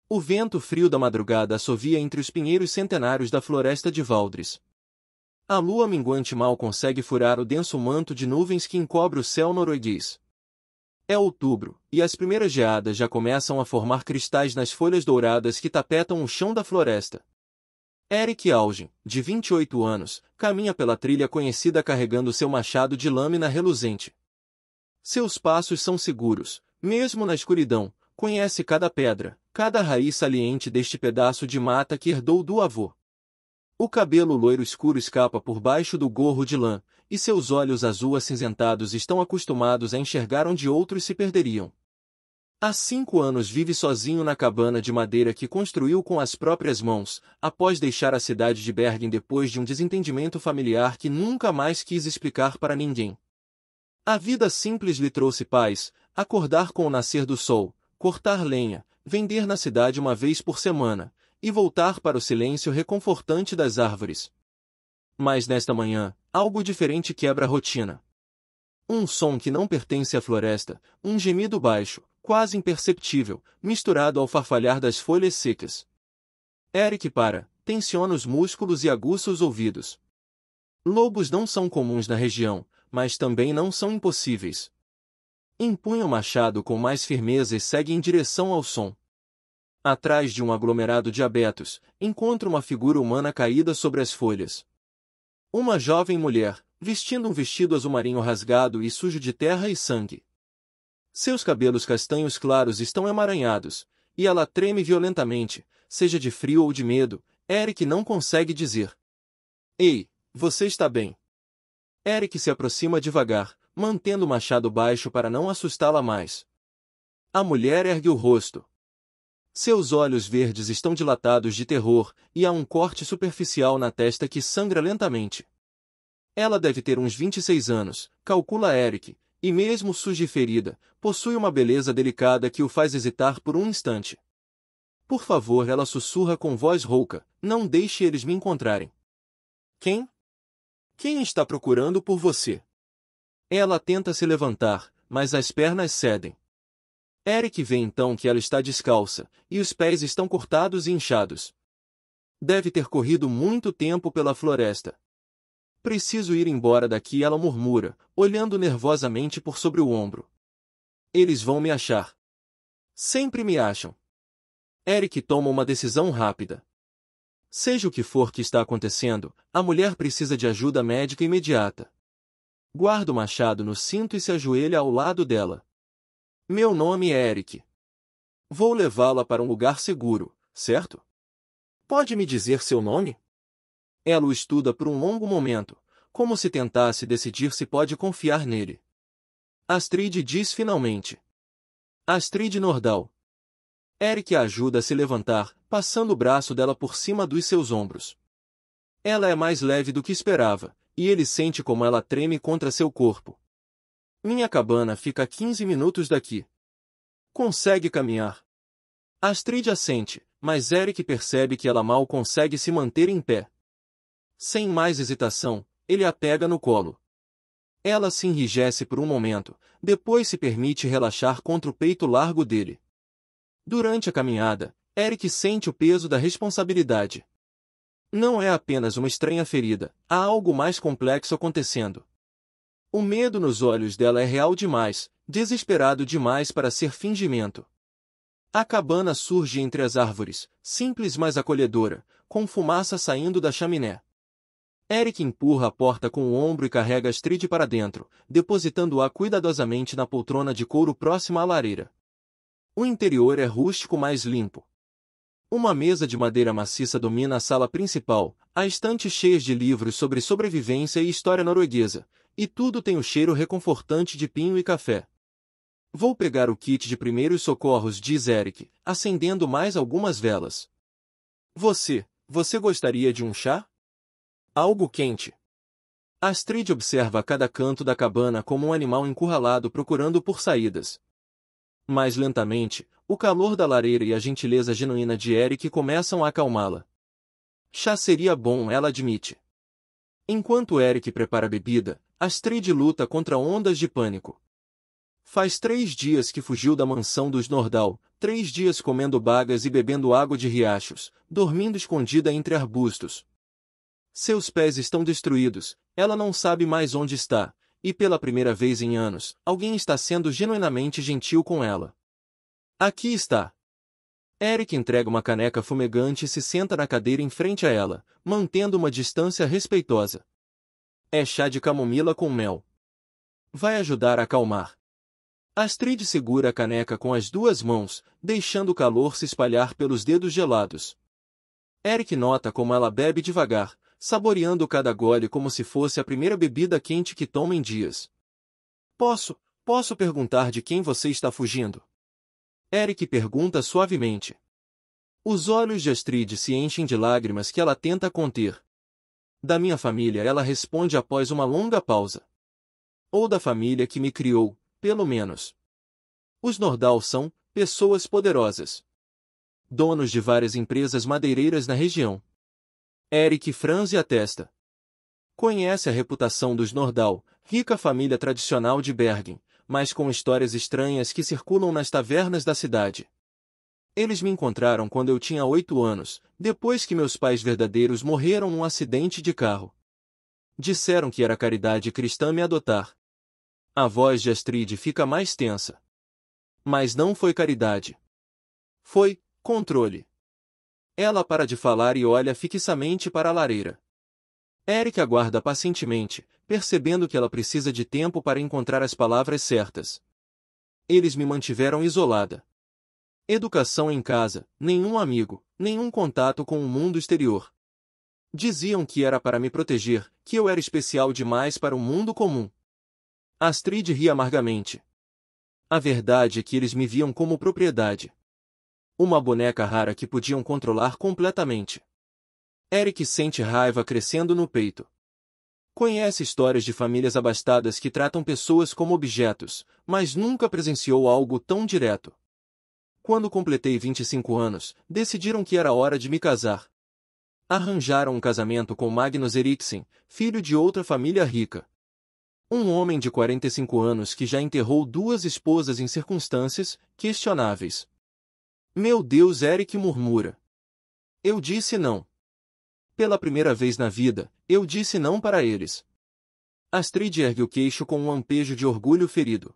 O vento frio da madrugada assovia entre os pinheiros centenários da floresta de Valdres. A lua minguante mal consegue furar o denso manto de nuvens que encobre o céu norueguês. É outubro, e as primeiras geadas já começam a formar cristais nas folhas douradas que tapetam o chão da floresta. Eric Algen, de 28 anos, caminha pela trilha conhecida carregando seu machado de lâmina reluzente. Seus passos são seguros, mesmo na escuridão, conhece cada pedra, cada raiz saliente deste pedaço de mata que herdou do avô. O cabelo loiro escuro escapa por baixo do gorro de lã, e seus olhos azul acinzentados estão acostumados a enxergar onde outros se perderiam. Há 5 anos vive sozinho na cabana de madeira que construiu com as próprias mãos, após deixar a cidade de Bergen depois de um desentendimento familiar que nunca mais quis explicar para ninguém. A vida simples lhe trouxe paz, acordar com o nascer do sol, cortar lenha, vender na cidade uma vez por semana, e voltar para o silêncio reconfortante das árvores. Mas nesta manhã, algo diferente quebra a rotina. Um som que não pertence à floresta, um gemido baixo, quase imperceptível, misturado ao farfalhar das folhas secas. Eric para, tensiona os músculos e aguça os ouvidos. Lobos não são comuns na região, mas também não são impossíveis. Empunha o machado com mais firmeza e segue em direção ao som. Atrás de um aglomerado de abetos, encontra uma figura humana caída sobre as folhas. Uma jovem mulher, vestindo um vestido azul marinho rasgado e sujo de terra e sangue. Seus cabelos castanhos claros estão emaranhados, e ela treme violentamente, seja de frio ou de medo. Eric não consegue dizer. Ei, você está bem? Eric se aproxima devagar, mantendo o machado baixo para não assustá-la mais. A mulher ergue o rosto. Seus olhos verdes estão dilatados de terror, e há um corte superficial na testa que sangra lentamente. Ela deve ter uns 26 anos, calcula Eric, e mesmo suja e ferida, possui uma beleza delicada que o faz hesitar por um instante. Por favor, ela sussurra com voz rouca, não deixe eles me encontrarem. Quem? Quem está procurando por você? Ela tenta se levantar, mas as pernas cedem. Eric vê então que ela está descalça, e os pés estão cortados e inchados. Deve ter corrido muito tempo pela floresta. Preciso ir embora daqui, ela murmura, olhando nervosamente por sobre o ombro. Eles vão me achar. Sempre me acham. Eric toma uma decisão rápida. Seja o que for que está acontecendo, a mulher precisa de ajuda médica imediata. Guarda o machado no cinto e se ajoelha ao lado dela. Meu nome é Eric. Vou levá-la para um lugar seguro, certo? Pode me dizer seu nome? Ela o estuda por um longo momento, como se tentasse decidir se pode confiar nele. Astrid diz finalmente. Astrid Nordahl. Eric a ajuda a se levantar, passando o braço dela por cima dos seus ombros. Ela é mais leve do que esperava, e ele sente como ela treme contra seu corpo. Minha cabana fica a 15 minutos daqui. Consegue caminhar? Astrid assente, mas Eric percebe que ela mal consegue se manter em pé. Sem mais hesitação, ele a pega no colo. Ela se enrijece por um momento, depois se permite relaxar contra o peito largo dele. Durante a caminhada, Eric sente o peso da responsabilidade. Não é apenas uma estranha ferida, há algo mais complexo acontecendo. O medo nos olhos dela é real demais, desesperado demais para ser fingimento. A cabana surge entre as árvores, simples mas acolhedora, com fumaça saindo da chaminé. Eric empurra a porta com o ombro e carrega Astrid para dentro, depositando-a cuidadosamente na poltrona de couro próxima à lareira. O interior é rústico mais limpo. Uma mesa de madeira maciça domina a sala principal, há estantes cheias de livros sobre sobrevivência e história norueguesa, e tudo tem o cheiro reconfortante de pinho e café. Vou pegar o kit de primeiros socorros, diz Eric, acendendo mais algumas velas. Você gostaria de um chá? Algo quente. Astrid observa cada canto da cabana como um animal encurralado procurando por saídas. Mais lentamente, o calor da lareira e a gentileza genuína de Eric começam a acalmá-la. Chá seria bom, ela admite. Enquanto Eric prepara a bebida, Astrid luta contra ondas de pânico. Faz 3 dias que fugiu da mansão dos Nordahl, 3 dias comendo bagas e bebendo água de riachos, dormindo escondida entre arbustos. Seus pés estão destruídos, ela não sabe mais onde está, e pela primeira vez em anos, alguém está sendo genuinamente gentil com ela. Aqui está. Eric entrega uma caneca fumegante e se senta na cadeira em frente a ela, mantendo uma distância respeitosa. É chá de camomila com mel. Vai ajudar a acalmar. Astrid segura a caneca com as 2 mãos, deixando o calor se espalhar pelos dedos gelados. Eric nota como ela bebe devagar, saboreando cada gole como se fosse a primeira bebida quente que toma em dias. Posso perguntar de quem você está fugindo? Eric pergunta suavemente. Os olhos de Astrid se enchem de lágrimas que ela tenta conter. Da minha família, ela responde após uma longa pausa. Ou da família que me criou, pelo menos. Os Nordahl são pessoas poderosas. Donos de várias empresas madeireiras na região. Eric franze a testa. Conhece a reputação dos Nordahl, rica família tradicional de Bergen, mas com histórias estranhas que circulam nas tavernas da cidade. Eles me encontraram quando eu tinha 8 anos, depois que meus pais verdadeiros morreram num acidente de carro. Disseram que era caridade cristã me adotar. A voz de Astrid fica mais tensa. Mas não foi caridade. Foi controle. Ela para de falar e olha fixamente para a lareira. Eric aguarda pacientemente, percebendo que ela precisa de tempo para encontrar as palavras certas. Eles me mantiveram isolada. Educação em casa, nenhum amigo, nenhum contato com o mundo exterior. Diziam que era para me proteger, que eu era especial demais para o mundo comum. Astrid ri amargamente. A verdade é que eles me viam como propriedade. Uma boneca rara que podiam controlar completamente. Eric sente raiva crescendo no peito. Conhece histórias de famílias abastadas que tratam pessoas como objetos, mas nunca presenciou algo tão direto. Quando completei 25 anos, decidiram que era hora de me casar. Arranjaram um casamento com Magnus Eriksen, filho de outra família rica. Um homem de 45 anos que já enterrou 2 esposas em circunstâncias questionáveis. Meu Deus, Eric murmura. Eu disse não. Pela primeira vez na vida, eu disse não para eles. Astrid ergue o queixo com um lampejo de orgulho ferido.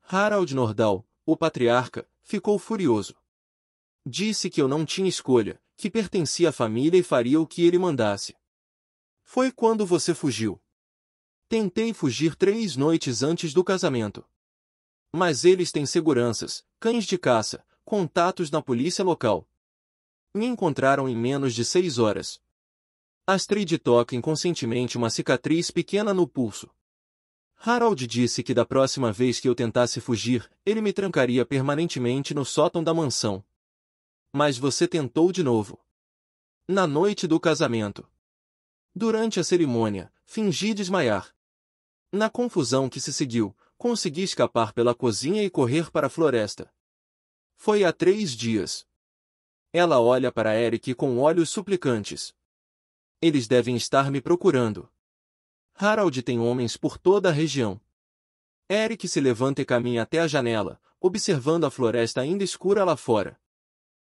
Harald Nordahl, o patriarca, ficou furioso. Disse que eu não tinha escolha, que pertencia à família e faria o que ele mandasse. Foi quando você fugiu. Tentei fugir 3 noites antes do casamento. Mas eles têm seguranças, cães de caça, contatos na polícia local. Me encontraram em menos de 6 horas. Astrid toca inconscientemente uma cicatriz pequena no pulso. Harald disse que da próxima vez que eu tentasse fugir, ele me trancaria permanentemente no sótão da mansão. Mas você tentou de novo. Na noite do casamento. Durante a cerimônia, fingi desmaiar. Na confusão que se seguiu, consegui escapar pela cozinha e correr para a floresta. Foi há 3 dias. Ela olha para Eric com olhos suplicantes. Eles devem estar me procurando. Harald tem homens por toda a região. Eric se levanta e caminha até a janela, observando a floresta ainda escura lá fora.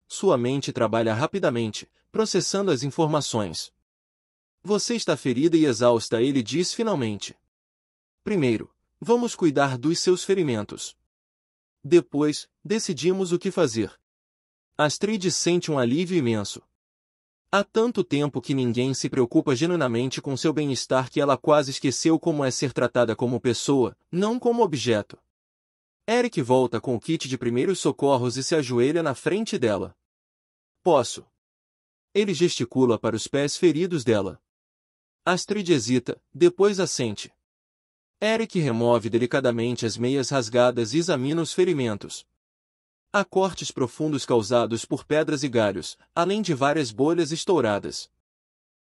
Sua mente trabalha rapidamente, processando as informações. Você está ferida e exausta, ele diz finalmente. Primeiro, vamos cuidar dos seus ferimentos. Depois, decidimos o que fazer. Astrid sente um alívio imenso. Há tanto tempo que ninguém se preocupa genuinamente com seu bem-estar que ela quase esqueceu como é ser tratada como pessoa, não como objeto. Eric volta com o kit de primeiros socorros e se ajoelha na frente dela. Posso. Ele gesticula para os pés feridos dela. Astrid hesita, depois assente. Eric remove delicadamente as meias rasgadas e examina os ferimentos. Há cortes profundos causados por pedras e galhos, além de várias bolhas estouradas.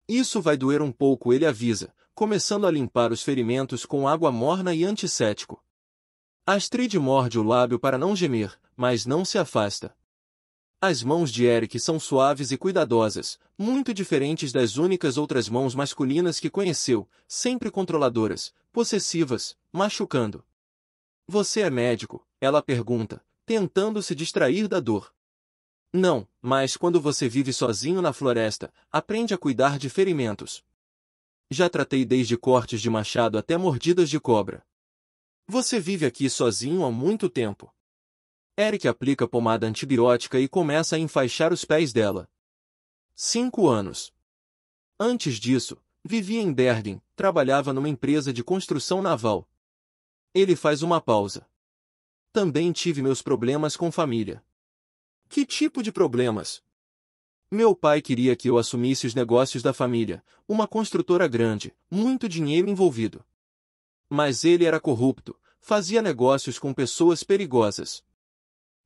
Isso vai doer um pouco, ele avisa, começando a limpar os ferimentos com água morna e antisséptico. Astrid morde o lábio para não gemer, mas não se afasta. As mãos de Eric são suaves e cuidadosas, muito diferentes das únicas outras mãos masculinas que conheceu, sempre controladoras, possessivas, machucando. Você é médico? Ela pergunta, tentando se distrair da dor. Não, mas quando você vive sozinho na floresta, aprende a cuidar de ferimentos. Já tratei desde cortes de machado até mordidas de cobra. Você vive aqui sozinho há muito tempo. Eric aplica pomada antibiótica e começa a enfaixar os pés dela. 5 anos. Antes disso, vivia em Bergen, trabalhava numa empresa de construção naval. Ele faz uma pausa. Também tive meus problemas com família. Que tipo de problemas? Meu pai queria que eu assumisse os negócios da família, uma construtora grande, muito dinheiro envolvido. Mas ele era corrupto, fazia negócios com pessoas perigosas.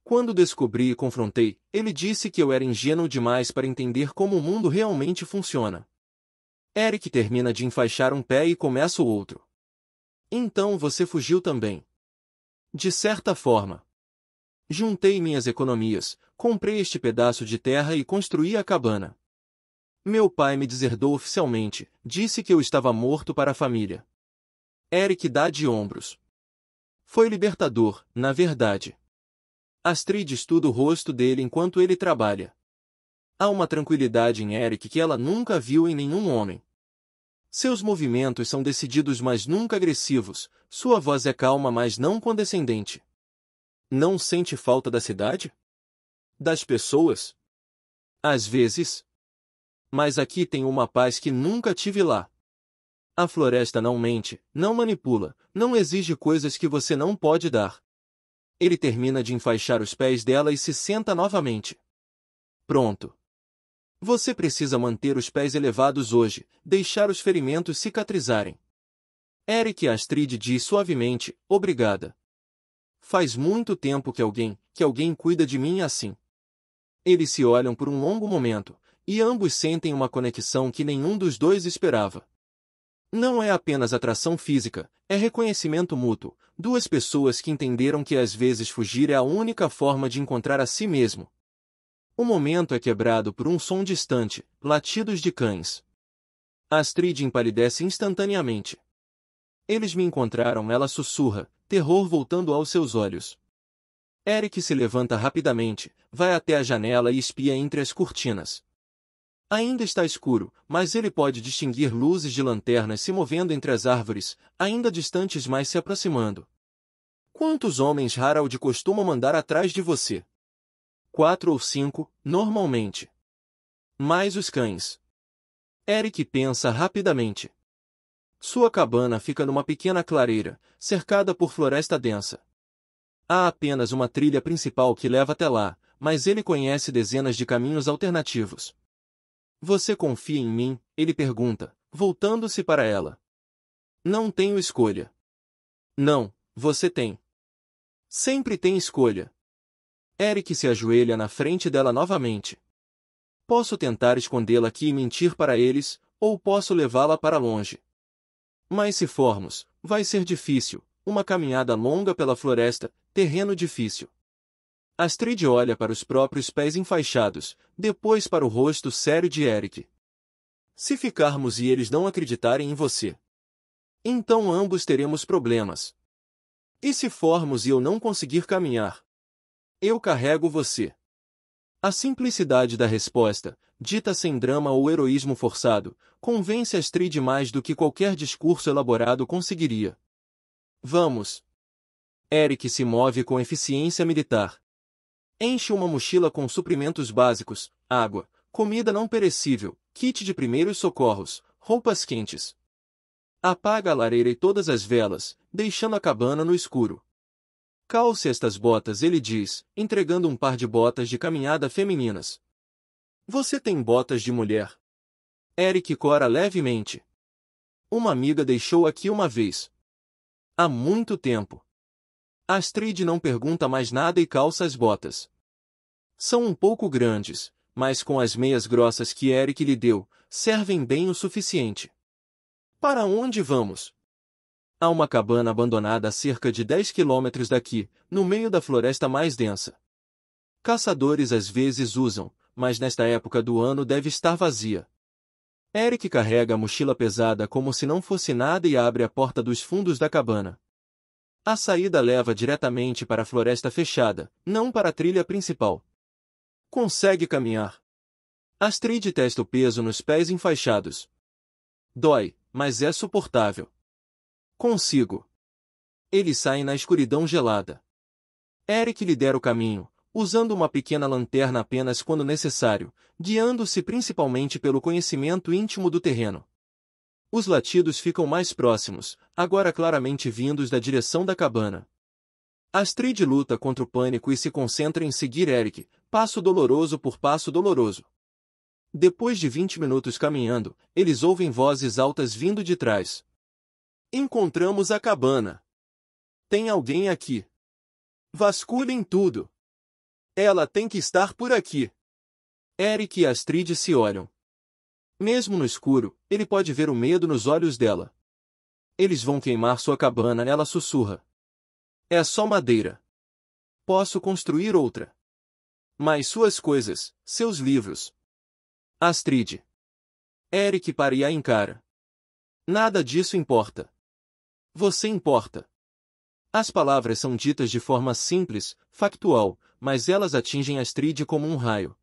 Quando descobri e confrontei, ele disse que eu era ingênuo demais para entender como o mundo realmente funciona. Eric termina de enfaixar um pé e começa o outro. Então você fugiu também. De certa forma. Juntei minhas economias, comprei este pedaço de terra e construí a cabana. Meu pai me deserdou oficialmente, disse que eu estava morto para a família. Eric dá de ombros. Foi libertador, na verdade. Astrid estuda o rosto dele enquanto ele trabalha. Há uma tranquilidade em Eric que ela nunca viu em nenhum homem. Seus movimentos são decididos mas nunca agressivos, sua voz é calma mas não condescendente. Não sente falta da cidade? Das pessoas? Às vezes. Mas aqui tem uma paz que nunca tive lá. A floresta não mente, não manipula, não exige coisas que você não pode dar. Ele termina de enfaixar os pés dela e se senta novamente. Pronto. Você precisa manter os pés elevados hoje, deixar os ferimentos cicatrizarem. Eric e Astrid diz suavemente, obrigada. Faz muito tempo que alguém cuida de mim assim. Eles se olham por um longo momento, e ambos sentem uma conexão que nenhum dos dois esperava. Não é apenas atração física, é reconhecimento mútuo, duas pessoas que entenderam que às vezes fugir é a única forma de encontrar a si mesmo. O momento é quebrado por um som distante, latidos de cães. Astrid empalidece instantaneamente. Eles me encontraram, ela sussurra, terror voltando aos seus olhos. Eric se levanta rapidamente, vai até a janela e espia entre as cortinas. Ainda está escuro, mas ele pode distinguir luzes de lanternas se movendo entre as árvores, ainda distantes mas se aproximando. Quantos homens Harald costuma mandar atrás de você? 4 ou 5, normalmente. Mais os cães. Eric pensa rapidamente. Sua cabana fica numa pequena clareira, cercada por floresta densa. Há apenas uma trilha principal que leva até lá, mas ele conhece dezenas de caminhos alternativos. Você confia em mim? Ele pergunta, voltando-se para ela. Não tenho escolha. Não, você tem. Sempre tem escolha. Eric se ajoelha na frente dela novamente. Posso tentar escondê-la aqui e mentir para eles, ou posso levá-la para longe. Mas se formos, vai ser difícil, uma caminhada longa pela floresta, terreno difícil. Astrid olha para os próprios pés enfaixados, depois para o rosto sério de Eric. Se ficarmos e eles não acreditarem em você, então ambos teremos problemas. E se formos e eu não conseguir caminhar? Eu carrego você. A simplicidade da resposta, dita sem drama ou heroísmo forçado, convence Astrid mais do que qualquer discurso elaborado conseguiria. Vamos. Eric se move com eficiência militar. Enche uma mochila com suprimentos básicos, água, comida não perecível, kit de primeiros socorros, roupas quentes. Apaga a lareira e todas as velas, deixando a cabana no escuro. Calce estas botas, ele diz, entregando um par de botas de caminhada femininas. Você tem botas de mulher? Eric cora levemente. Uma amiga deixou aqui uma vez. Há muito tempo. Astrid não pergunta mais nada e calça as botas. São um pouco grandes, mas com as meias grossas que Eric lhe deu, servem bem o suficiente. Para onde vamos? Há uma cabana abandonada a cerca de 10 quilômetros daqui, no meio da floresta mais densa. Caçadores às vezes usam, mas nesta época do ano deve estar vazia. Eric carrega a mochila pesada como se não fosse nada e abre a porta dos fundos da cabana. A saída leva diretamente para a floresta fechada, não para a trilha principal. Consegue caminhar. Astrid testa o peso nos pés enfaixados. Dói, mas é suportável. Consigo. Eles saem na escuridão gelada. Eric lidera o caminho, usando uma pequena lanterna apenas quando necessário, guiando-se principalmente pelo conhecimento íntimo do terreno. Os latidos ficam mais próximos, agora claramente vindos da direção da cabana. Astrid luta contra o pânico e se concentra em seguir Eric, passo doloroso por passo doloroso. Depois de 20 minutos caminhando, eles ouvem vozes altas vindo de trás. Encontramos a cabana. Tem alguém aqui. Vasculhem tudo. Ela tem que estar por aqui. Eric e Astrid se olham. Mesmo no escuro, ele pode ver o medo nos olhos dela. Eles vão queimar sua cabana, ela sussurra. É só madeira. Posso construir outra. Mas suas coisas, seus livros. Astrid. Eric para e a encara. Nada disso importa. Você importa. As palavras são ditas de forma simples, factual, mas elas atingem Astrid como um raio.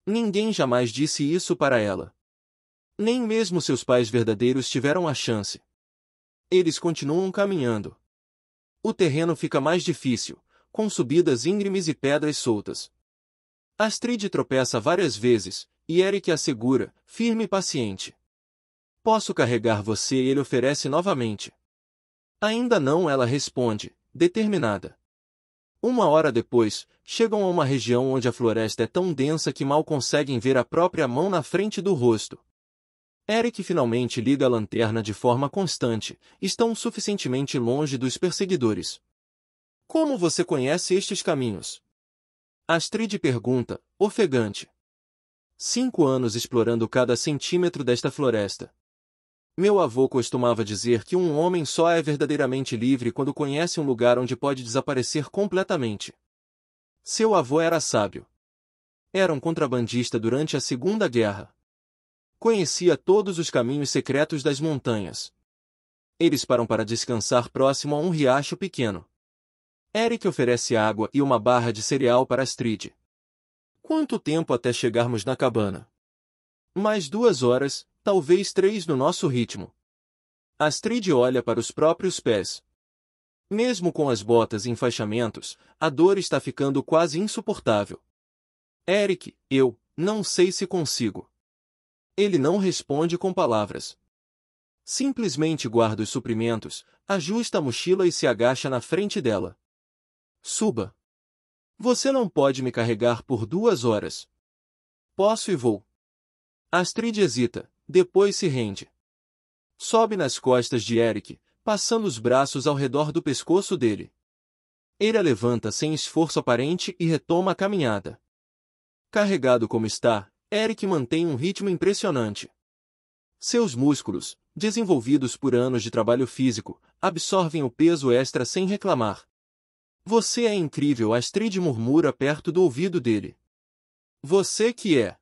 Ninguém jamais disse isso para ela. Nem mesmo seus pais verdadeiros tiveram a chance. Eles continuam caminhando. O terreno fica mais difícil, com subidas íngremes e pedras soltas. Astrid tropeça várias vezes, e Eric a segura, firme e paciente. Posso carregar você, ele oferece novamente. Ainda não, ela responde, determinada. 1 hora depois, chegam a uma região onde a floresta é tão densa que mal conseguem ver a própria mão na frente do rosto. Eric finalmente liga a lanterna de forma constante, estão suficientemente longe dos perseguidores. Como você conhece estes caminhos? Astrid pergunta, ofegante. 5 anos explorando cada centímetro desta floresta. Meu avô costumava dizer que um homem só é verdadeiramente livre quando conhece um lugar onde pode desaparecer completamente. Seu avô era sábio. Era um contrabandista durante a Segunda Guerra. Conhecia todos os caminhos secretos das montanhas. Eles param para descansar próximo a um riacho pequeno. Eric oferece água e uma barra de cereal para Astrid. Quanto tempo até chegarmos na cabana? Mais 2 horas, talvez 3 no nosso ritmo. Astrid olha para os próprios pés. Mesmo com as botas e enfaixamentos, a dor está ficando quase insuportável. Eric, eu não sei se consigo. Ele não responde com palavras. Simplesmente guarda os suprimentos, ajusta a mochila e se agacha na frente dela. Suba. Você não pode me carregar por 2 horas. Posso e vou. Astrid hesita, depois se rende. Sobe nas costas de Eric, passando os braços ao redor do pescoço dele. Ele a levanta sem esforço aparente e retoma a caminhada. Carregado como está, Eric mantém um ritmo impressionante. Seus músculos, desenvolvidos por anos de trabalho físico, absorvem o peso extra sem reclamar. Você é incrível, Astrid murmura perto do ouvido dele. Você que é.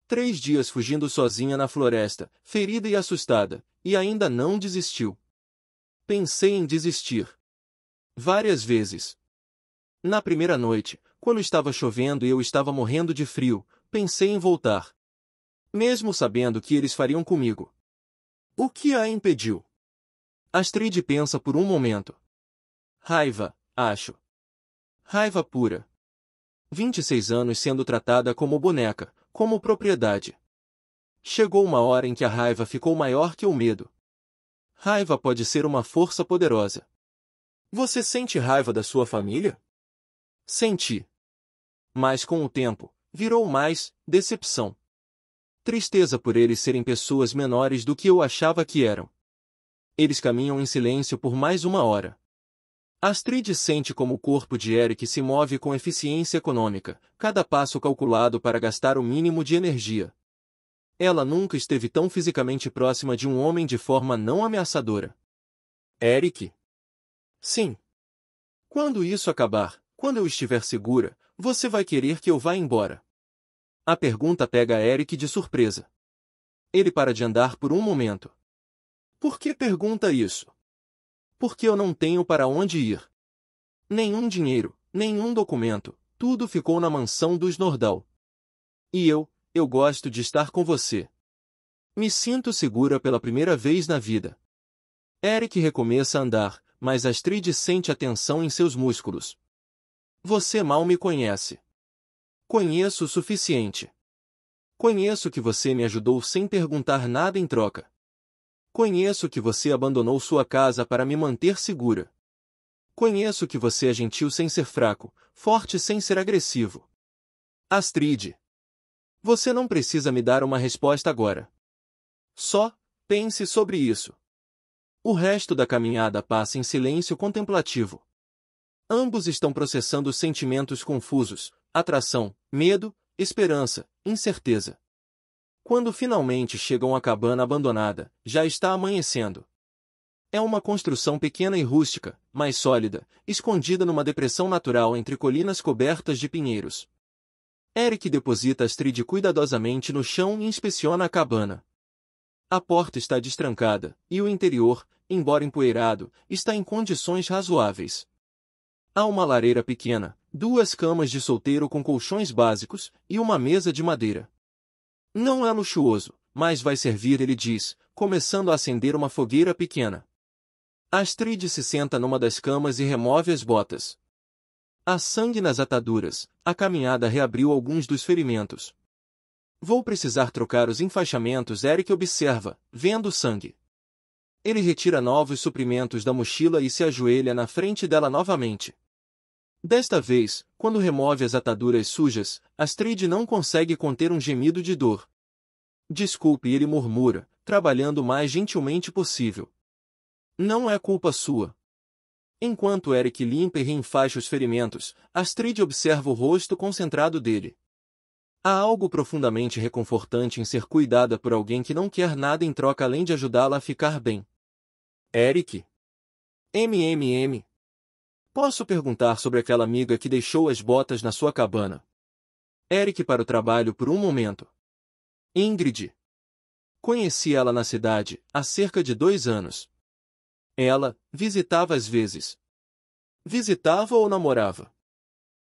3 dias fugindo sozinha na floresta, ferida e assustada, e ainda não desistiu. Pensei em desistir. Várias vezes. Na primeira noite, quando estava chovendo e eu estava morrendo de frio, pensei em voltar. Mesmo sabendo que eles fariam comigo. O que a impediu? Astrid pensa por um momento. Raiva, acho. Raiva pura. 26 anos sendo tratada como boneca, como propriedade. Chegou uma hora em que a raiva ficou maior que o medo. Raiva pode ser uma força poderosa. Você sente raiva da sua família? Senti. Mas com o tempo, virou mais decepção. Tristeza por eles serem pessoas menores do que eu achava que eram. Eles caminham em silêncio por mais 1 hora. Astrid sente como o corpo de Eric se move com eficiência econômica, cada passo calculado para gastar o mínimo de energia. Ela nunca esteve tão fisicamente próxima de um homem de forma não ameaçadora. Eric? Sim. Quando isso acabar, quando eu estiver segura, você vai querer que eu vá embora. A pergunta pega Eric de surpresa. Ele para de andar por um momento. Por que pergunta isso? Porque eu não tenho para onde ir. Nenhum dinheiro, nenhum documento, tudo ficou na mansão dos Nordal. E eu gosto de estar com você. Me sinto segura pela primeira vez na vida. Eric recomeça a andar, mas Astrid sente a tensão em seus músculos. Você mal me conhece. Conheço o suficiente. Conheço que você me ajudou sem perguntar nada em troca. Conheço que você abandonou sua casa para me manter segura. Conheço que você é gentil sem ser fraco, forte sem ser agressivo. Astrid. Você não precisa me dar uma resposta agora. Só, pense sobre isso. O resto da caminhada passa em silêncio contemplativo. Ambos estão processando sentimentos confusos, atração, medo, esperança, incerteza. Quando finalmente chegam à cabana abandonada, já está amanhecendo. É uma construção pequena e rústica, mas sólida, escondida numa depressão natural entre colinas cobertas de pinheiros. Eric deposita Astrid cuidadosamente no chão e inspeciona a cabana. A porta está destrancada, e o interior, embora empoeirado, está em condições razoáveis. Há uma lareira pequena, 2 camas de solteiro com colchões básicos, e uma mesa de madeira. Não é luxuoso, mas vai servir, ele diz, começando a acender uma fogueira pequena. Astrid se senta numa das camas e remove as botas. Há sangue nas ataduras, a caminhada reabriu alguns dos ferimentos. Vou precisar trocar os enfaixamentos, Eric observa, vendo o sangue. Ele retira novos suprimentos da mochila e se ajoelha na frente dela novamente. Desta vez, quando remove as ataduras sujas, Astrid não consegue conter um gemido de dor. Desculpe, ele murmura, trabalhando o mais gentilmente possível. Não é culpa sua. Enquanto Eric limpa e reenfaixa os ferimentos, Astrid observa o rosto concentrado dele. Há algo profundamente reconfortante em ser cuidada por alguém que não quer nada em troca além de ajudá-la a ficar bem. Eric? Posso perguntar sobre aquela amiga que deixou as botas na sua cabana? Eric para o trabalho por um momento. Ingrid. Conheci ela na cidade, há cerca de 2 anos. Ela visitava às vezes. Visitava ou namorava?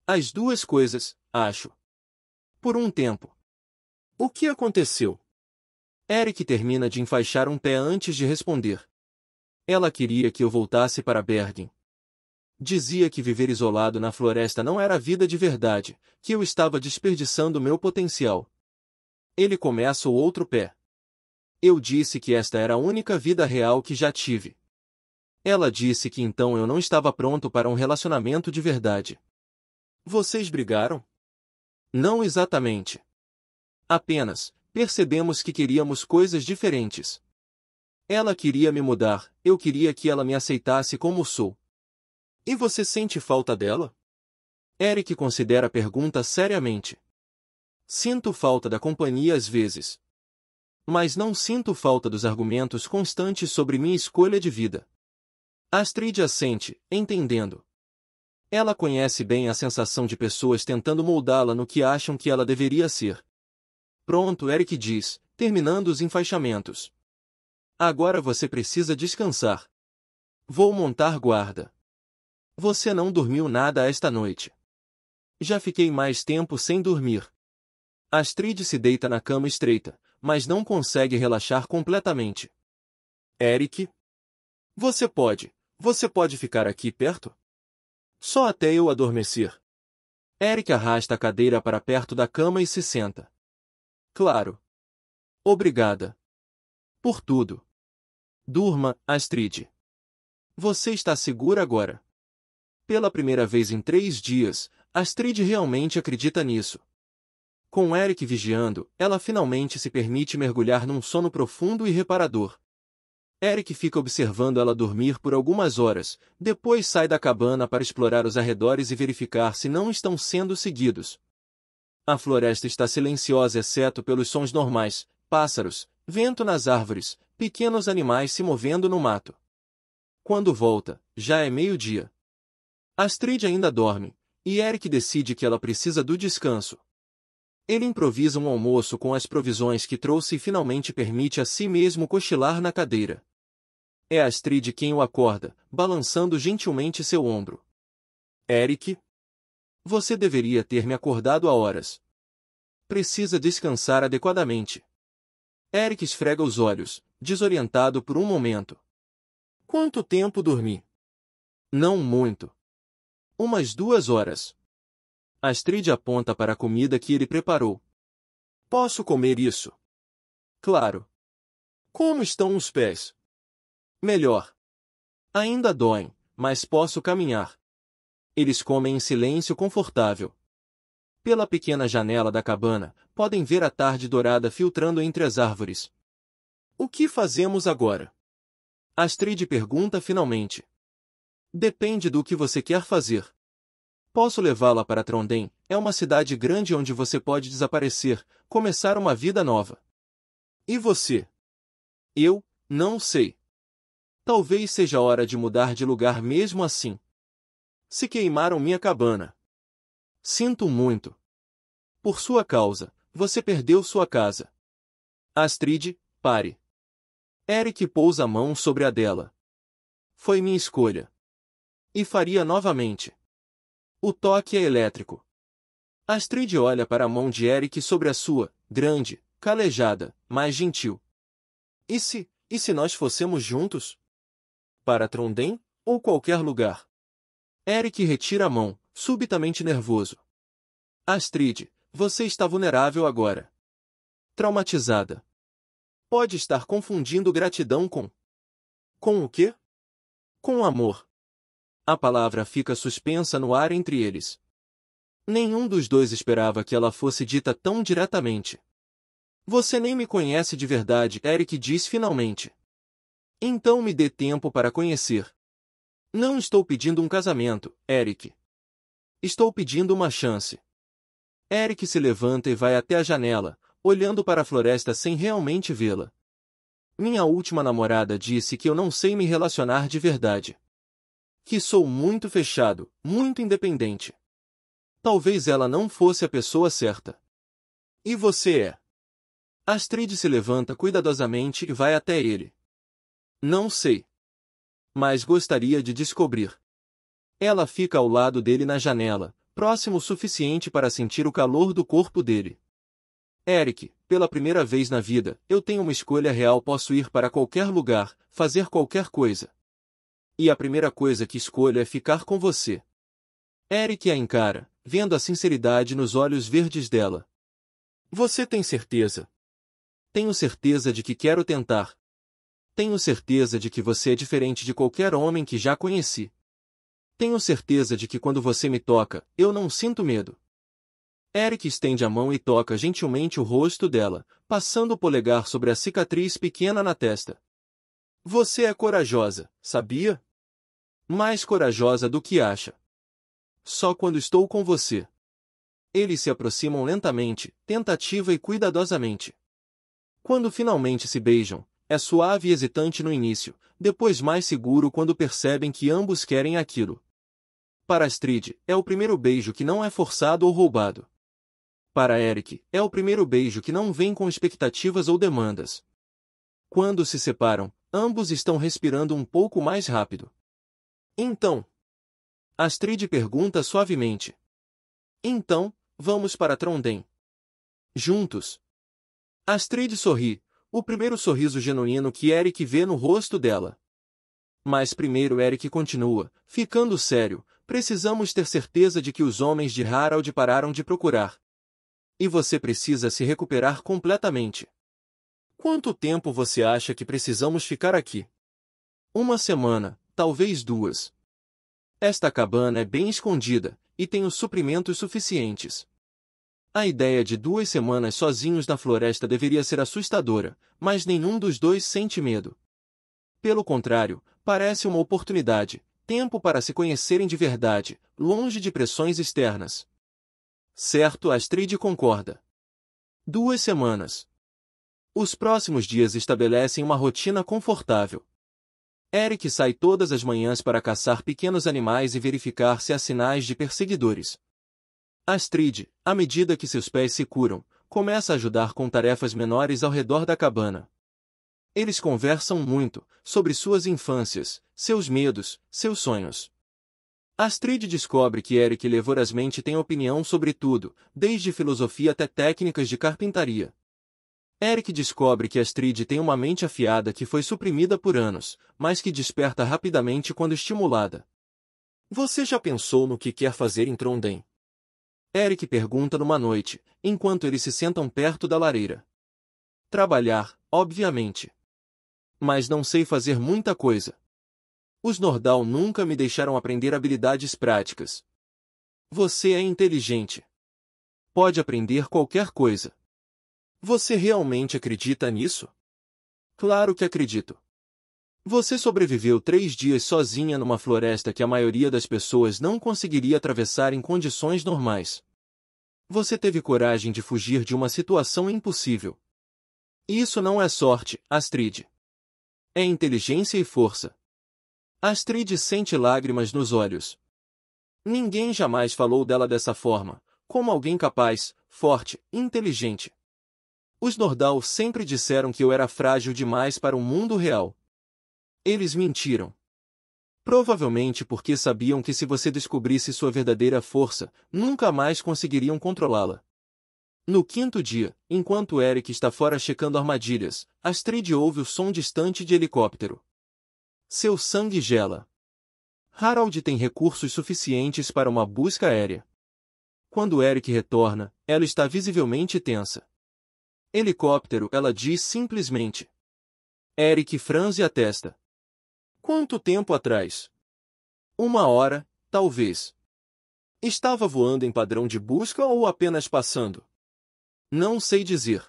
As 2 coisas, acho. Por um tempo. O que aconteceu? Eric termina de enfaixar um pé antes de responder. Ela queria que eu voltasse para Bergen. Dizia que viver isolado na floresta não era a vida de verdade, que eu estava desperdiçando meu potencial. Ele começa o outro pé. Eu disse que esta era a única vida real que já tive. Ela disse que então eu não estava pronto para um relacionamento de verdade. Vocês brigaram? Não exatamente. Apenas, percebemos que queríamos coisas diferentes. Ela queria me mudar, eu queria que ela me aceitasse como sou. E você sente falta dela? Eric considera a pergunta seriamente. Sinto falta da companhia às vezes. Mas não sinto falta dos argumentos constantes sobre minha escolha de vida. Astrid assente, entendendo. Ela conhece bem a sensação de pessoas tentando moldá-la no que acham que ela deveria ser. Pronto, Eric diz, terminando os enfaixamentos. Agora você precisa descansar. Vou montar guarda. Você não dormiu nada esta noite. Já fiquei mais tempo sem dormir. Astrid se deita na cama estreita, mas não consegue relaxar completamente. Eric? Você pode ficar aqui perto? Só até eu adormecer. Eric arrasta a cadeira para perto da cama e se senta. Claro. Obrigada. Por tudo. Durma, Astrid. Você está segura agora? Pela primeira vez em 3 dias, Astrid realmente acredita nisso. Com Eric vigiando, ela finalmente se permite mergulhar num sono profundo e reparador. Eric fica observando ela dormir por algumas horas, depois sai da cabana para explorar os arredores e verificar se não estão sendo seguidos. A floresta está silenciosa exceto pelos sons normais, pássaros, vento nas árvores, pequenos animais se movendo no mato. Quando volta, já é meio-dia. Astrid ainda dorme, e Eric decide que ela precisa do descanso. Ele improvisa um almoço com as provisões que trouxe e finalmente permite a si mesmo cochilar na cadeira. É Astrid quem o acorda, balançando gentilmente seu ombro. Eric? Você deveria ter me acordado há horas. Precisa descansar adequadamente. Eric esfrega os olhos, desorientado por um momento. Quanto tempo dormi? Não muito. Umas 2 horas. Astrid aponta para a comida que ele preparou. Posso comer isso? Claro. Como estão os pés? Melhor. Ainda doem, mas posso caminhar. Eles comem em silêncio confortável. Pela pequena janela da cabana, podem ver a tarde dourada filtrando entre as árvores. O que fazemos agora? Astrid pergunta finalmente. Depende do que você quer fazer. Posso levá-la para Trondheim, é uma cidade grande onde você pode desaparecer, começar uma vida nova. E você? Eu, não sei. Talvez seja hora de mudar de lugar mesmo assim. Se queimaram minha cabana. Sinto muito. Por sua causa, você perdeu sua casa. Astrid, pare. Eric pousa a mão sobre a dela. Foi minha escolha. E faria novamente. O toque é elétrico. Astrid olha para a mão de Eric sobre a sua, grande, calejada, mas gentil. E se nós fôssemos juntos? Para Trondheim, ou qualquer lugar? Eric retira a mão, subitamente nervoso. Astrid, você está vulnerável agora. Traumatizada. Pode estar confundindo gratidão com... Com o quê? Com amor. A palavra fica suspensa no ar entre eles. Nenhum dos dois esperava que ela fosse dita tão diretamente. Você nem me conhece de verdade, Eric diz finalmente. Então me dê tempo para conhecer. Não estou pedindo um casamento, Eric. Estou pedindo uma chance. Eric se levanta e vai até a janela, olhando para a floresta sem realmente vê-la. Minha última namorada disse que eu não sei me relacionar de verdade. Que sou muito fechado, muito independente. Talvez ela não fosse a pessoa certa. E você é? Astrid se levanta cuidadosamente e vai até ele. Não sei. Mas gostaria de descobrir. Ela fica ao lado dele na janela, próximo o suficiente para sentir o calor do corpo dele. Eric, pela primeira vez na vida, eu tenho uma escolha real, posso ir para qualquer lugar, fazer qualquer coisa. E a primeira coisa que escolho é ficar com você. Eric a encara, vendo a sinceridade nos olhos verdes dela. Você tem certeza? Tenho certeza de que quero tentar. Tenho certeza de que você é diferente de qualquer homem que já conheci. Tenho certeza de que quando você me toca, eu não sinto medo. Eric estende a mão e toca gentilmente o rosto dela, passando o polegar sobre a cicatriz pequena na testa. Você é corajosa, sabia? Mais corajosa do que acha. Só quando estou com você. Eles se aproximam lentamente, tentativa e cuidadosamente. Quando finalmente se beijam, é suave e hesitante no início, depois mais seguro quando percebem que ambos querem aquilo. Para Astrid, é o primeiro beijo que não é forçado ou roubado. Para Eric, é o primeiro beijo que não vem com expectativas ou demandas. Quando se separam, ambos estão respirando um pouco mais rápido. Então? Astrid pergunta suavemente. Então, vamos para Trondheim. Juntos. Astrid sorri, o primeiro sorriso genuíno que Eric vê no rosto dela. Mas primeiro Eric continua, ficando sério, precisamos ter certeza de que os homens de Harald pararam de procurar. E você precisa se recuperar completamente. Quanto tempo você acha que precisamos ficar aqui? 1 semana, talvez 2. Esta cabana é bem escondida, e tem os suprimentos suficientes. A ideia de 2 semanas sozinhos na floresta deveria ser assustadora, mas nenhum dos dois sente medo. Pelo contrário, parece uma oportunidade, tempo para se conhecerem de verdade, longe de pressões externas. Certo, Astrid concorda. 2 semanas. Os próximos dias estabelecem uma rotina confortável. Eric sai todas as manhãs para caçar pequenos animais e verificar se há sinais de perseguidores. Astrid, à medida que seus pés se curam, começa a ajudar com tarefas menores ao redor da cabana. Eles conversam muito, sobre suas infâncias, seus medos, seus sonhos. Astrid descobre que Eric levorasmente tem opinião sobre tudo, desde filosofia até técnicas de carpintaria. Eric descobre que Astrid tem uma mente afiada que foi suprimida por anos, mas que desperta rapidamente quando estimulada. Você já pensou no que quer fazer em Trondheim? Eric pergunta numa noite, enquanto eles se sentam perto da lareira. Trabalhar, obviamente. Mas não sei fazer muita coisa. Os Nordahl nunca me deixaram aprender habilidades práticas. Você é inteligente. Pode aprender qualquer coisa. Você realmente acredita nisso? Claro que acredito. Você sobreviveu 3 dias sozinha numa floresta que a maioria das pessoas não conseguiria atravessar em condições normais. Você teve coragem de fugir de uma situação impossível. Isso não é sorte, Astrid. É inteligência e força. Astrid sente lágrimas nos olhos. Ninguém jamais falou dela dessa forma, como alguém capaz, forte, inteligente. Os Nordahl sempre disseram que eu era frágil demais para o mundo real. Eles mentiram. Provavelmente porque sabiam que se você descobrisse sua verdadeira força, nunca mais conseguiriam controlá-la. No 5º dia, enquanto Eric está fora checando armadilhas, Astrid ouve o som distante de helicóptero. Seu sangue gela. Harald tem recursos suficientes para uma busca aérea. Quando Eric retorna, ela está visivelmente tensa. Helicóptero, ela diz simplesmente. Eric franze a testa. Quanto tempo atrás? 1 hora, talvez. Estava voando em padrão de busca ou apenas passando? Não sei dizer.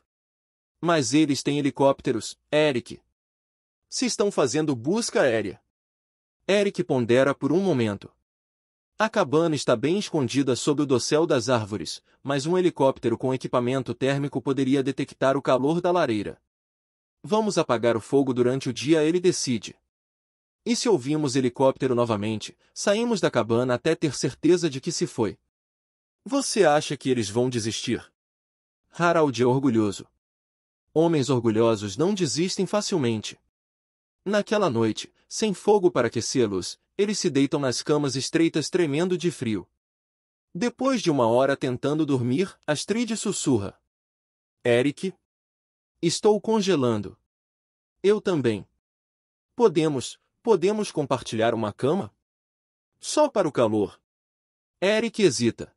Mas eles têm helicópteros, Eric. Se estão fazendo busca aérea. Eric pondera por um momento. A cabana está bem escondida sob o dossel das árvores, mas um helicóptero com equipamento térmico poderia detectar o calor da lareira. Vamos apagar o fogo durante o dia, ele decide. E se ouvimos helicóptero novamente, saímos da cabana até ter certeza de que se foi. Você acha que eles vão desistir? Harald é orgulhoso. Homens orgulhosos não desistem facilmente. Naquela noite, sem fogo para aquecê-los, eles se deitam nas camas estreitas tremendo de frio. Depois de 1 hora tentando dormir, Astrid sussurra. Eric? Estou congelando. Eu também. Podemos compartilhar uma cama? Só para o calor. Eric hesita.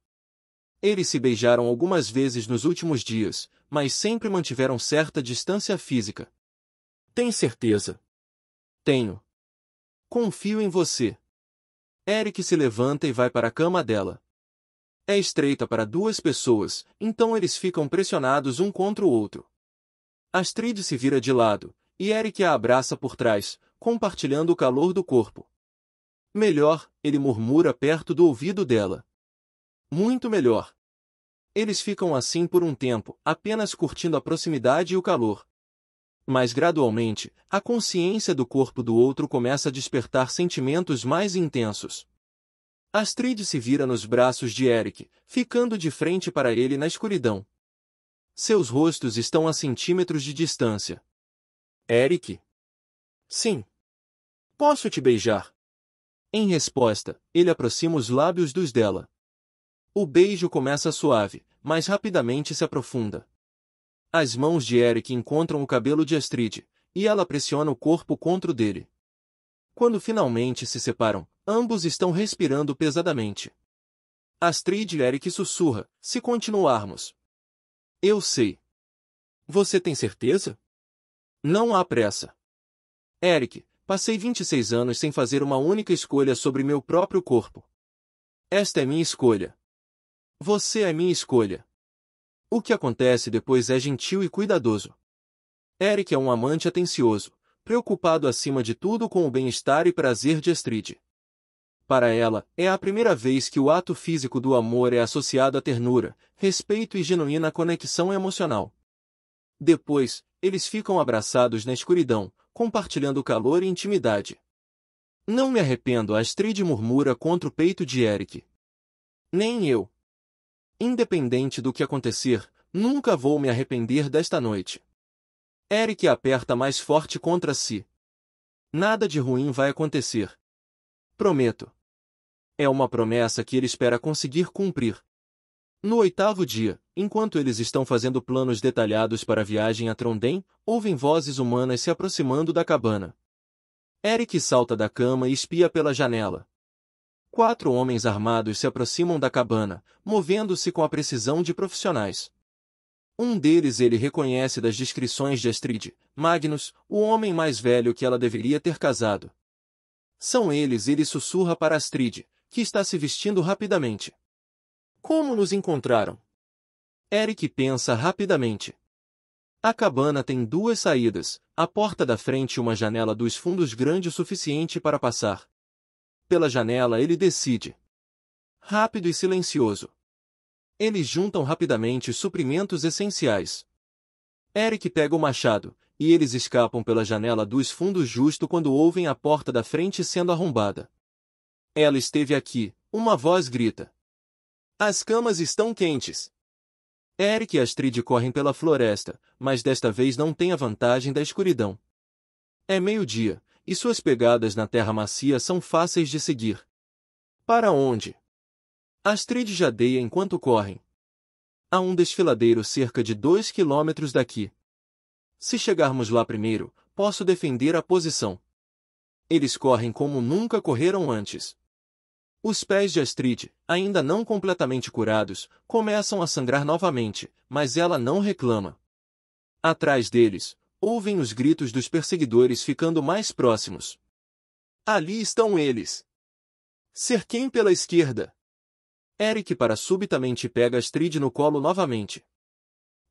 Eles se beijaram algumas vezes nos últimos dias, mas sempre mantiveram certa distância física. Tem certeza? Tenho. Confio em você. Eric se levanta e vai para a cama dela. É estreita para 2 pessoas, então eles ficam pressionados um contra o outro. Astrid se vira de lado, e Eric a abraça por trás, compartilhando o calor do corpo. Melhor, ele murmura perto do ouvido dela. Muito melhor. Eles ficam assim por um tempo, apenas curtindo a proximidade e o calor. Mas gradualmente, a consciência do corpo do outro começa a despertar sentimentos mais intensos. Astrid se vira nos braços de Eric, ficando de frente para ele na escuridão. Seus rostos estão a centímetros de distância. Eric? Sim. Posso te beijar? Em resposta, ele aproxima os lábios dos dela. O beijo começa suave, mas rapidamente se aprofunda. As mãos de Eric encontram o cabelo de Astrid, e ela pressiona o corpo contra o dele. Quando finalmente se separam, ambos estão respirando pesadamente. Astrid e Eric sussurra, se continuarmos. Eu sei. Você tem certeza? Não há pressa. Eric, passei 26 anos sem fazer uma única escolha sobre meu próprio corpo. Esta é minha escolha. Você é minha escolha. O que acontece depois é gentil e cuidadoso. Eric é um amante atencioso, preocupado acima de tudo com o bem-estar e prazer de Astrid. Para ela, é a primeira vez que o ato físico do amor é associado a ternura, respeito e genuína conexão emocional. Depois, eles ficam abraçados na escuridão, compartilhando calor e intimidade. Não me arrependo, Astrid murmura contra o peito de Eric. Nem eu. Independente do que acontecer, nunca vou me arrepender desta noite. Eric a aperta mais forte contra si. Nada de ruim vai acontecer. Prometo. É uma promessa que ele espera conseguir cumprir. No 8º dia, enquanto eles estão fazendo planos detalhados para a viagem a Trondheim, ouvem vozes humanas se aproximando da cabana. Eric salta da cama e espia pela janela. 4 homens armados se aproximam da cabana, movendo-se com a precisão de profissionais. Um deles ele reconhece das descrições de Astrid, Magnus, o homem mais velho que ela deveria ter casado. São eles, ele sussurra para Astrid, que está se vestindo rapidamente. Como nos encontraram? Eric pensa rapidamente. A cabana tem 2 saídas, a porta da frente e uma janela dos fundos grande o suficiente para passar. Pela janela ele decide. Rápido e silencioso. Eles juntam rapidamente os suprimentos essenciais. Eric pega o machado, e eles escapam pela janela dos fundos justo quando ouvem a porta da frente sendo arrombada. Ela esteve aqui, uma voz grita. As camas estão quentes. Eric e Astrid correm pela floresta, mas desta vez não têm a vantagem da escuridão. É meio-dia, e suas pegadas na terra macia são fáceis de seguir. Para onde? Astrid jadeia enquanto correm. Há um desfiladeiro cerca de 2 quilômetros daqui. Se chegarmos lá primeiro, posso defender a posição. Eles correm como nunca correram antes. Os pés de Astrid, ainda não completamente curados, começam a sangrar novamente, mas ela não reclama. Atrás deles, ouvem os gritos dos perseguidores ficando mais próximos. Ali estão eles. Cerquem pela esquerda. Eric para subitamente pega Astrid no colo novamente.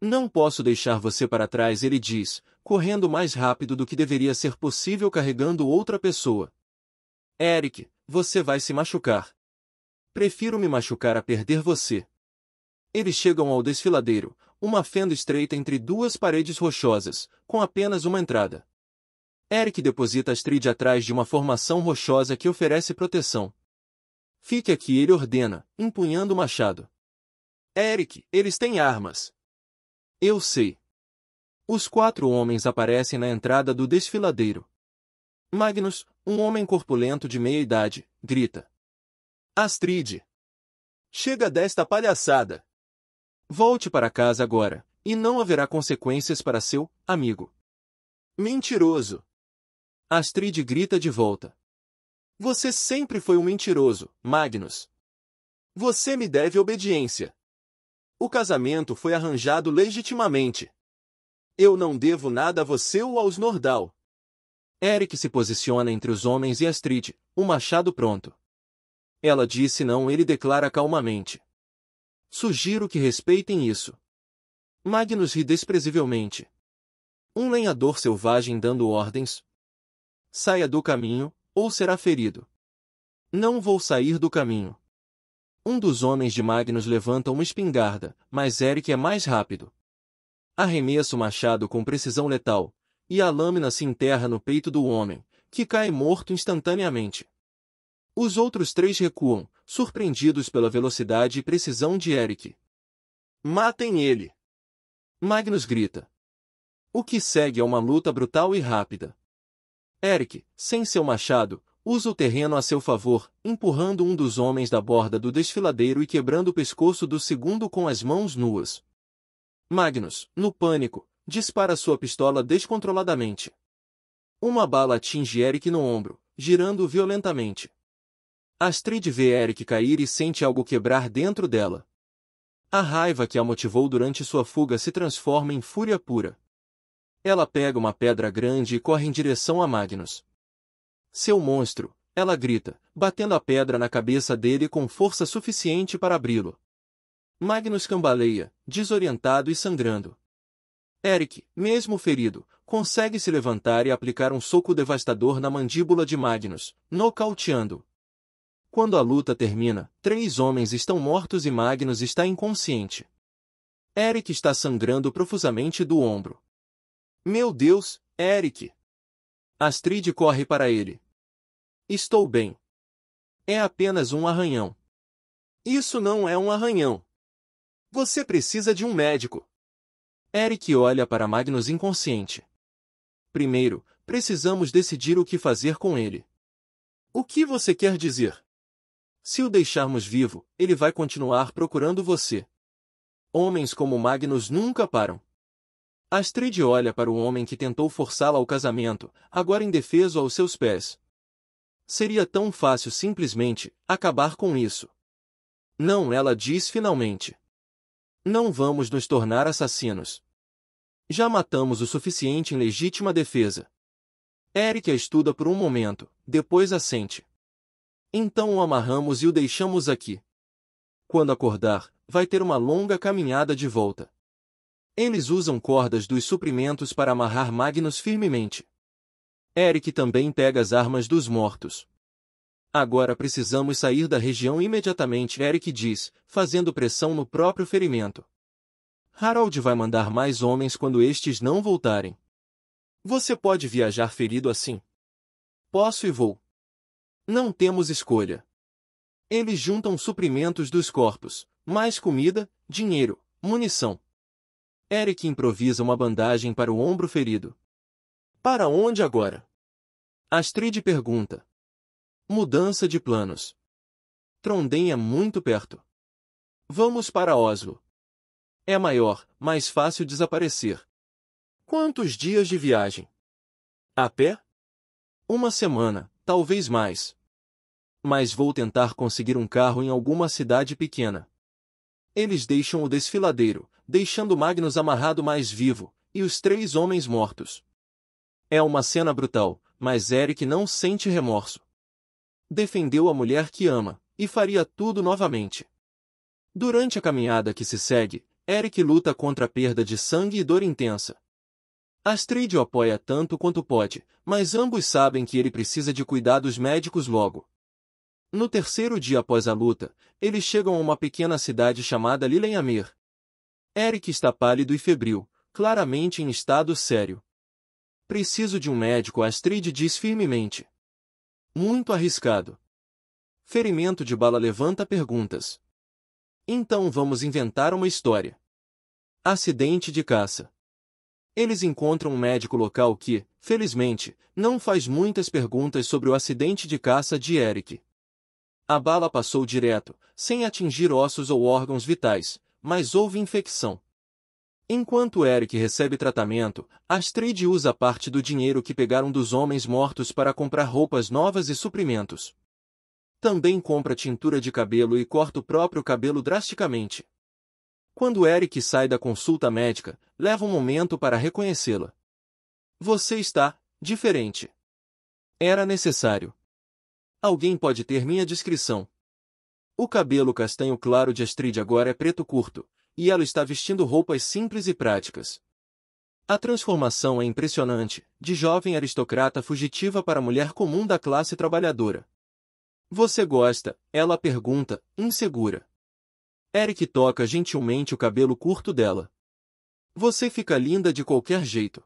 Não posso deixar você para trás, ele diz, correndo mais rápido do que deveria ser possível carregando outra pessoa. Eric, você vai se machucar. Prefiro me machucar a perder você. Eles chegam ao desfiladeiro, uma fenda estreita entre 2 paredes rochosas, com apenas uma entrada. Eric deposita Astrid atrás de uma formação rochosa que oferece proteção. Fique aqui, ele ordena, empunhando o machado. Eric, eles têm armas. Eu sei. Os 4 homens aparecem na entrada do desfiladeiro. Magnus, um homem corpulento de meia-idade, grita. Astrid! Chega desta palhaçada! Volte para casa agora, e não haverá consequências para seu amigo. Mentiroso! Astrid grita de volta. Você sempre foi um mentiroso, Magnus. Você me deve obediência. O casamento foi arranjado legitimamente. Eu não devo nada a você ou aos Nordahl. Eric se posiciona entre os homens e Astrid, o machado pronto. Ela disse não, ele declara calmamente. Sugiro que respeitem isso. Magnus ri desprezivelmente. Um lenhador selvagem dando ordens. Saia do caminho, ou será ferido. Não vou sair do caminho. Um dos homens de Magnus levanta uma espingarda, mas Eric é mais rápido. Arremessa o machado com precisão letal, e a lâmina se enterra no peito do homem, que cai morto instantaneamente. Os outros 3 recuam, surpreendidos pela velocidade e precisão de Eric. Matem ele! Magnus grita. O que segue é uma luta brutal e rápida. Eric, sem seu machado, usa o terreno a seu favor, empurrando um dos homens da borda do desfiladeiro e quebrando o pescoço do segundo com as mãos nuas. Magnus, no pânico, dispara sua pistola descontroladamente. Uma bala atinge Eric no ombro, girando-o violentamente. Astrid vê Eric cair e sente algo quebrar dentro dela. A raiva que a motivou durante sua fuga se transforma em fúria pura. Ela pega uma pedra grande e corre em direção a Magnus. Seu monstro, ela grita, batendo a pedra na cabeça dele com força suficiente para abri-lo. Magnus cambaleia, desorientado e sangrando. Eric, mesmo ferido, consegue se levantar e aplicar um soco devastador na mandíbula de Magnus, nocauteando-o. Quando a luta termina, 3 homens estão mortos e Magnus está inconsciente. Eric está sangrando profusamente do ombro. Meu Deus, Eric! Astrid corre para ele. Estou bem. É apenas um arranhão. Isso não é um arranhão. Você precisa de um médico. Eric olha para Magnus inconsciente. Primeiro, precisamos decidir o que fazer com ele. O que você quer dizer? Se o deixarmos vivo, ele vai continuar procurando você. Homens como Magnus nunca param. Astrid olha para o homem que tentou forçá-la ao casamento, agora indefeso aos seus pés. Seria tão fácil simplesmente acabar com isso. Não, ela diz finalmente. Não vamos nos tornar assassinos. Já matamos o suficiente em legítima defesa. Eric a estuda por um momento, depois assente. Então o amarramos e o deixamos aqui. Quando acordar, vai ter uma longa caminhada de volta. Eles usam cordas dos suprimentos para amarrar Magnus firmemente. Eric também pega as armas dos mortos. Agora precisamos sair da região imediatamente, Eric diz, fazendo pressão no próprio ferimento. Harold vai mandar mais homens quando estes não voltarem. Você pode viajar ferido assim? Posso e vou. Não temos escolha. Eles juntam suprimentos dos corpos, mais comida, dinheiro, munição. Eric improvisa uma bandagem para o ombro ferido. Para onde agora? Astrid pergunta. Mudança de planos. Trondheim é muito perto. Vamos para Oslo. É maior, mais fácil desaparecer. Quantos dias de viagem? A pé? Uma semana, talvez mais. Mas vou tentar conseguir um carro em alguma cidade pequena. Eles deixam o desfiladeiro, deixando Magnus amarrado mais vivo, e os 3 homens mortos. É uma cena brutal, mas Eric não sente remorso. Defendeu a mulher que ama, e faria tudo novamente. Durante a caminhada que se segue, Eric luta contra a perda de sangue e dor intensa. Astrid o apoia tanto quanto pode, mas ambos sabem que ele precisa de cuidados médicos logo. No terceiro dia após a luta, eles chegam a uma pequena cidade chamada Lillehammer. Eric está pálido e febril, claramente em estado sério. Preciso de um médico, Astrid diz firmemente. Muito arriscado. Ferimento de bala levanta perguntas. Então vamos inventar uma história. Acidente de caça. Eles encontram um médico local que, felizmente, não faz muitas perguntas sobre o acidente de caça de Eric. A bala passou direto, sem atingir ossos ou órgãos vitais, mas houve infecção. Enquanto Eric recebe tratamento, Astrid usa parte do dinheiro que pegaram dos homens mortos para comprar roupas novas e suprimentos. Também compra tintura de cabelo e corta o próprio cabelo drasticamente. Quando Eric sai da consulta médica, leva um momento para reconhecê-la. Você está diferente. Era necessário. Alguém pode ter minha descrição. O cabelo castanho claro de Astrid agora é preto curto, e ela está vestindo roupas simples e práticas. A transformação é impressionante, de jovem aristocrata fugitiva para mulher comum da classe trabalhadora. Você gosta? Ela pergunta, insegura. Eric toca gentilmente o cabelo curto dela. Você fica linda de qualquer jeito.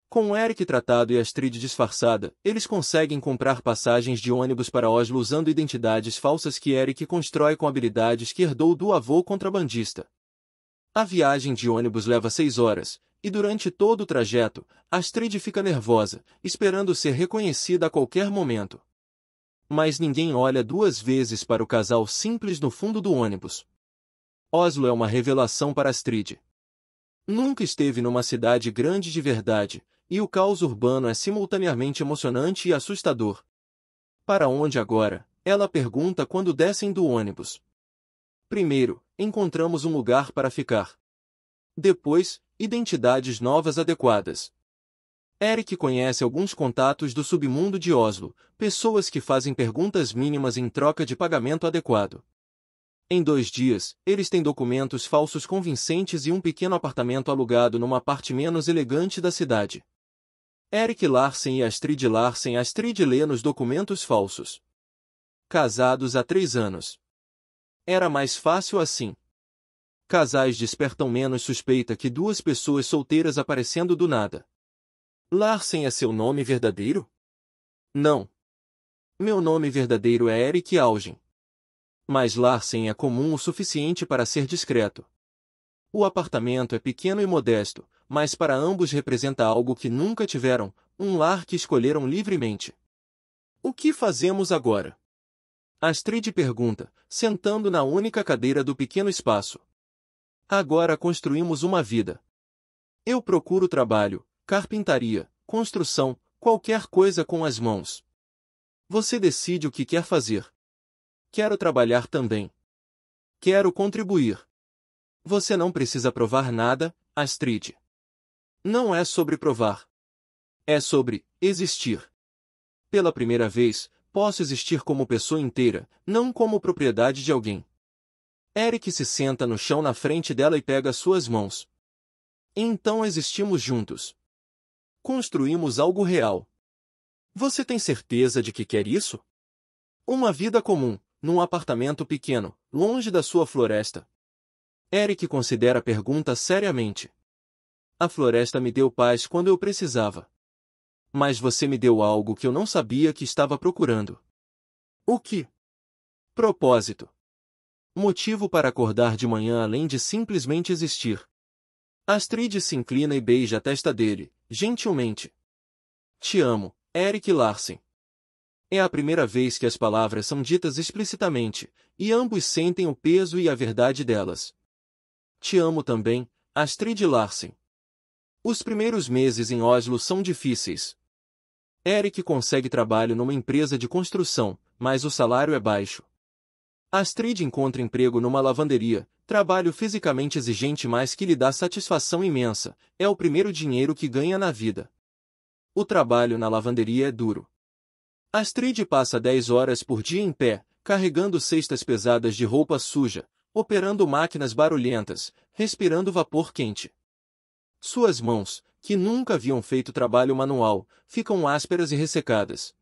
Com Eric tratado e Astrid disfarçada, eles conseguem comprar passagens de ônibus para Oslo usando identidades falsas que Eric constrói com habilidades que herdou do avô contrabandista. A viagem de ônibus leva 6 horas, e durante todo o trajeto, Astrid fica nervosa, esperando ser reconhecida a qualquer momento. Mas ninguém olha 2 vezes para o casal simples no fundo do ônibus. Oslo é uma revelação para Astrid. Nunca esteve numa cidade grande de verdade, e o caos urbano é simultaneamente emocionante e assustador. Para onde agora? Ela pergunta quando descem do ônibus. Primeiro, encontramos um lugar para ficar. Depois, identidades novas adequadas. Eric conhece alguns contatos do submundo de Oslo, pessoas que fazem perguntas mínimas em troca de pagamento adequado. Em 2 dias, eles têm documentos falsos convincentes e um pequeno apartamento alugado numa parte menos elegante da cidade. Eric Larsen e Astrid Larsen. Astrid lê nos documentos falsos. Casados há 3 anos. Era mais fácil assim. Casais despertam menos suspeita que 2 pessoas solteiras aparecendo do nada. Larsen é seu nome verdadeiro? Não. Meu nome verdadeiro é Eric Algen. Mas Larsen é comum o suficiente para ser discreto. O apartamento é pequeno e modesto, mas para ambos representa algo que nunca tiveram, um lar que escolheram livremente. O que fazemos agora? Astrid pergunta, sentando na única cadeira do pequeno espaço. Agora construímos uma vida. Eu procuro trabalho, carpintaria, construção, qualquer coisa com as mãos. Você decide o que quer fazer. Quero trabalhar também. Quero contribuir. Você não precisa provar nada, Astrid. Não é sobre provar. É sobre existir. Pela primeira vez, posso existir como pessoa inteira, não como propriedade de alguém. Eric se senta no chão na frente dela e pega suas mãos. Então existimos juntos. Construímos algo real. Você tem certeza de que quer isso? Uma vida comum, num apartamento pequeno, longe da sua floresta. Eric considera a pergunta seriamente. A floresta me deu paz quando eu precisava. Mas você me deu algo que eu não sabia que estava procurando. O que? Propósito. Motivo para acordar de manhã além de simplesmente existir. Astrid se inclina e beija a testa dele, gentilmente. Te amo, Eric Larsen. É a primeira vez que as palavras são ditas explicitamente, e ambos sentem o peso e a verdade delas. Te amo também, Astrid Larsen. Os primeiros meses em Oslo são difíceis. Eric consegue trabalho numa empresa de construção, mas o salário é baixo. Astrid encontra emprego numa lavanderia, trabalho fisicamente exigente mas que lhe dá satisfação imensa, é o primeiro dinheiro que ganha na vida. O trabalho na lavanderia é duro. Astrid passa 10 horas por dia em pé, carregando cestas pesadas de roupa suja, operando máquinas barulhentas, respirando vapor quente. Suas mãos, que nunca haviam feito trabalho manual, ficam ásperas e ressecadas.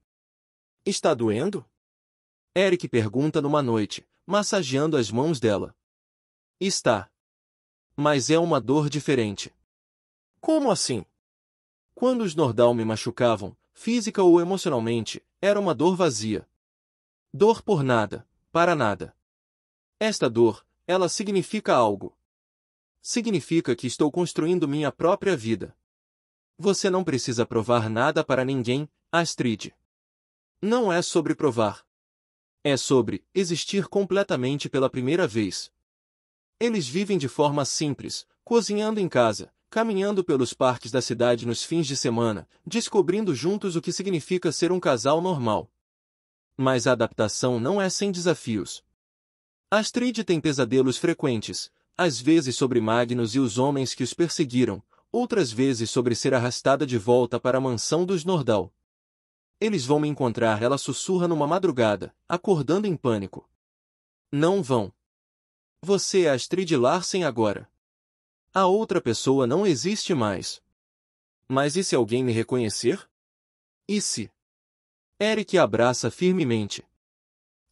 Está doendo? Eric pergunta numa noite, massageando as mãos dela. Está. Mas é uma dor diferente. Como assim? Quando os Nordahl me machucavam, física ou emocionalmente, era uma dor vazia. Dor por nada, para nada. Esta dor, ela significa algo. Significa que estou construindo minha própria vida. Você não precisa provar nada para ninguém, Astrid. Não é sobre provar. É sobre existir completamente pela primeira vez. Eles vivem de forma simples, cozinhando em casa, caminhando pelos parques da cidade nos fins de semana, descobrindo juntos o que significa ser um casal normal. Mas a adaptação não é sem desafios. Astrid tem pesadelos frequentes, às vezes sobre Magnus e os homens que os perseguiram, outras vezes sobre ser arrastada de volta para a mansão dos Nordahl. Eles vão me encontrar, ela sussurra numa madrugada, acordando em pânico. Não vão. Você é Astrid Larsen agora. A outra pessoa não existe mais. Mas e se alguém me reconhecer? E se? Eric a abraça firmemente.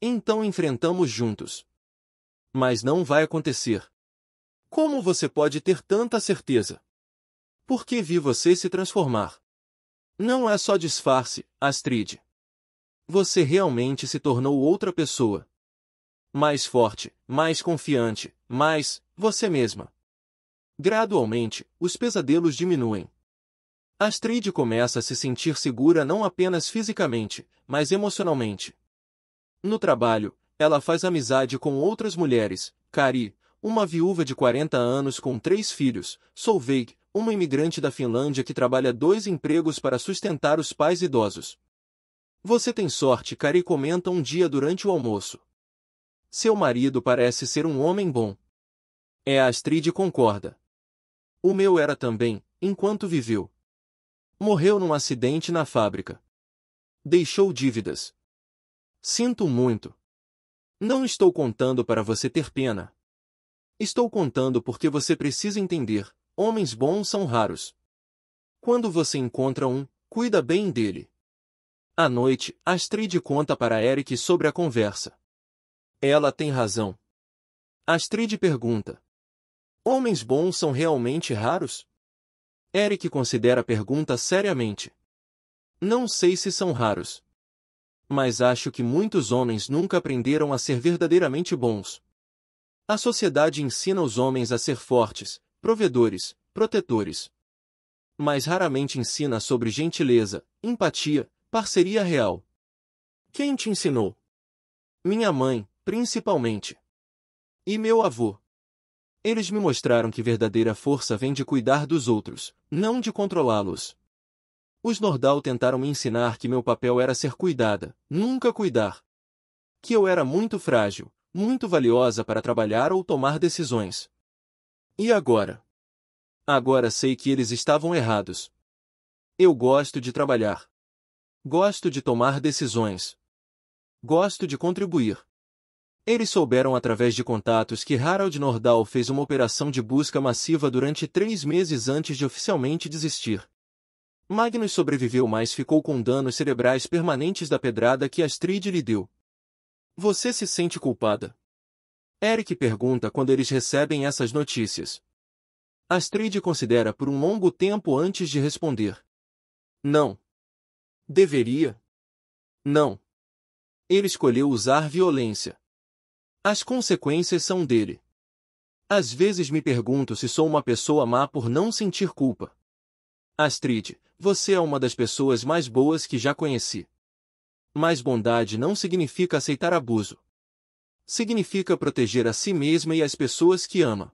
Então enfrentamos juntos. Mas não vai acontecer. Como você pode ter tanta certeza? Porque vi você se transformar. Não é só disfarce, Astrid. Você realmente se tornou outra pessoa. Mais forte, mais confiante, mais você mesma. Gradualmente, os pesadelos diminuem. Astrid começa a se sentir segura não apenas fisicamente, mas emocionalmente. No trabalho, ela faz amizade com outras mulheres, Kari, uma viúva de 40 anos com 3 filhos, Solveig, uma imigrante da Finlândia que trabalha 2 empregos para sustentar os pais idosos. Você tem sorte, Kari comenta um dia durante o almoço. Seu marido parece ser um homem bom. A Astrid concorda. O meu era também, enquanto viveu. Morreu num acidente na fábrica. Deixou dívidas. Sinto muito. Não estou contando para você ter pena. Estou contando porque você precisa entender, homens bons são raros. Quando você encontra um, cuida bem dele. À noite, Astrid conta para Eric sobre a conversa. Ela tem razão. Astrid pergunta. Homens bons são realmente raros? Eric considera a pergunta seriamente. Não sei se são raros. Mas acho que muitos homens nunca aprenderam a ser verdadeiramente bons. A sociedade ensina os homens a ser fortes, provedores, protetores. Mas raramente ensina sobre gentileza, empatia, parceria real. Quem te ensinou? Minha mãe, principalmente. E meu avô. Eles me mostraram que verdadeira força vem de cuidar dos outros, não de controlá-los. Os Nordahl tentaram me ensinar que meu papel era ser cuidada, nunca cuidar. Que eu era muito frágil, muito valiosa para trabalhar ou tomar decisões. E agora? Agora sei que eles estavam errados. Eu gosto de trabalhar. Gosto de tomar decisões. Gosto de contribuir. Eles souberam através de contatos que Harald Nordahl fez uma operação de busca massiva durante 3 meses antes de oficialmente desistir. Magnus sobreviveu, mas ficou com danos cerebrais permanentes da pedrada que Astrid lhe deu. Você se sente culpada? Erik pergunta quando eles recebem essas notícias. Astrid considera por um longo tempo antes de responder. Não. Deveria? Não. Ele escolheu usar violência. As consequências são dele. Às vezes me pergunto se sou uma pessoa má por não sentir culpa. Astrid, você é uma das pessoas mais boas que já conheci. Mas bondade não significa aceitar abuso. Significa proteger a si mesma e as pessoas que ama.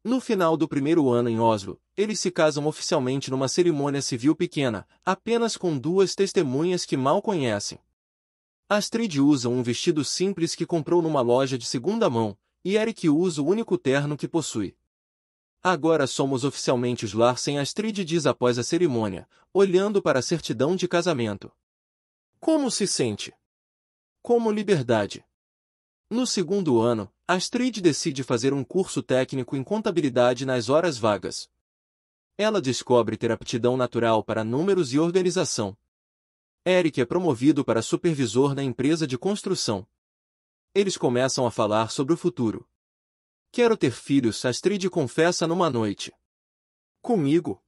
No final do primeiro ano em Oslo, eles se casam oficialmente numa cerimônia civil pequena, apenas com 2 testemunhas que mal conhecem. Astrid usa um vestido simples que comprou numa loja de segunda mão, e Erik usa o único terno que possui. Agora somos oficialmente os Larsen, Astrid diz após a cerimônia, olhando para a certidão de casamento. Como se sente? Como liberdade. No segundo ano, Astrid decide fazer um curso técnico em contabilidade nas horas vagas. Ela descobre ter aptidão natural para números e organização. Erik é promovido para supervisor na empresa de construção. Eles começam a falar sobre o futuro. Quero ter filhos, Astrid confessa numa noite. Comigo?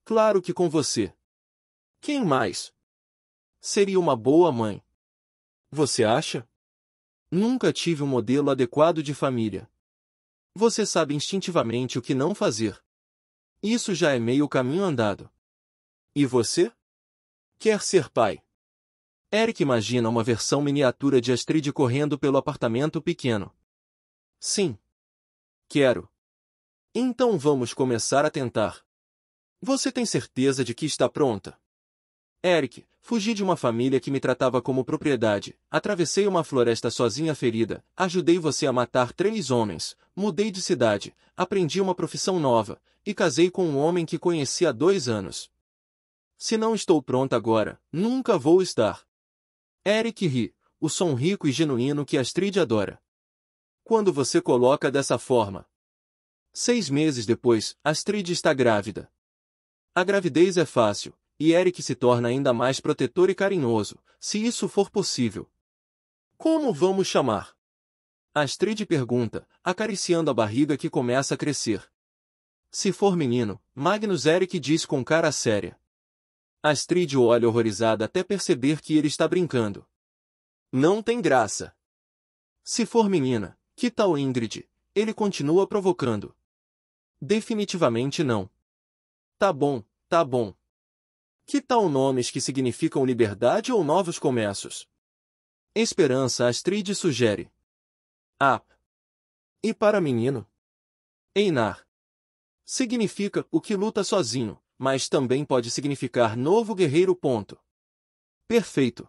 Claro que com você. Quem mais? Seria uma boa mãe. Você acha? Nunca tive um modelo adequado de família. Você sabe instintivamente o que não fazer. Isso já é meio caminho andado. E você? Quer ser pai? Erik imagina uma versão miniatura de Astrid correndo pelo apartamento pequeno. Sim. Quero. Então vamos começar a tentar. Você tem certeza de que está pronta? Erik, fugi de uma família que me tratava como propriedade, atravessei uma floresta sozinha ferida, ajudei você a matar 3 homens, mudei de cidade, aprendi uma profissão nova, e casei com um homem que conheci há 2 anos. Se não estou pronta agora, nunca vou estar. Erik ri, o som rico e genuíno que Astrid adora. Quando você coloca dessa forma. 6 meses depois, Astrid está grávida. A gravidez é fácil, e Erik se torna ainda mais protetor e carinhoso, se isso for possível. Como vamos chamar? Astrid pergunta, acariciando a barriga que começa a crescer. Se for menino, Magnus, Erik diz com cara séria. Astrid o olha horrorizada até perceber que ele está brincando. Não tem graça. Se for menina, que tal Ingrid? Ele continua provocando. Definitivamente não. Tá bom, tá bom. Que tal nomes que significam liberdade ou novos começos? Esperança, Astrid sugere. Ah. E para menino? Einar. Significa o que luta sozinho, mas também pode significar novo guerreiro. Perfeito.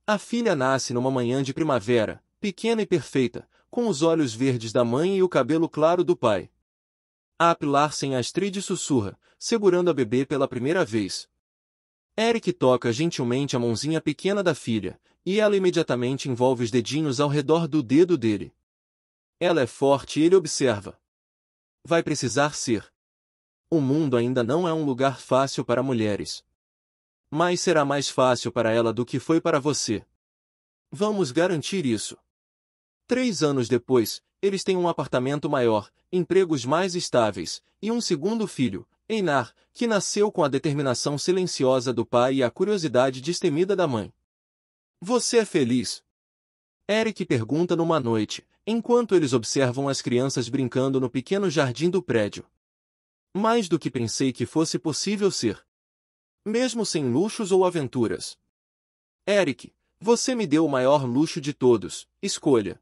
A filha nasce numa manhã de primavera, pequena e perfeita, com os olhos verdes da mãe e o cabelo claro do pai. Ap Larsen, Astrid sussurra, segurando a bebê pela primeira vez. Erik toca gentilmente a mãozinha pequena da filha, e ela imediatamente envolve os dedinhos ao redor do dedo dele. Ela é forte e ele observa. Vai precisar ser. O mundo ainda não é um lugar fácil para mulheres. Mas será mais fácil para ela do que foi para você. Vamos garantir isso. 3 anos depois, eles têm um apartamento maior, empregos mais estáveis, e um segundo filho, Einar, que nasceu com a determinação silenciosa do pai e a curiosidade destemida da mãe. Você é feliz? Erik pergunta numa noite, enquanto eles observam as crianças brincando no pequeno jardim do prédio. Mais do que pensei que fosse possível ser. Mesmo sem luxos ou aventuras. Eric, você me deu o maior luxo de todos, escolha.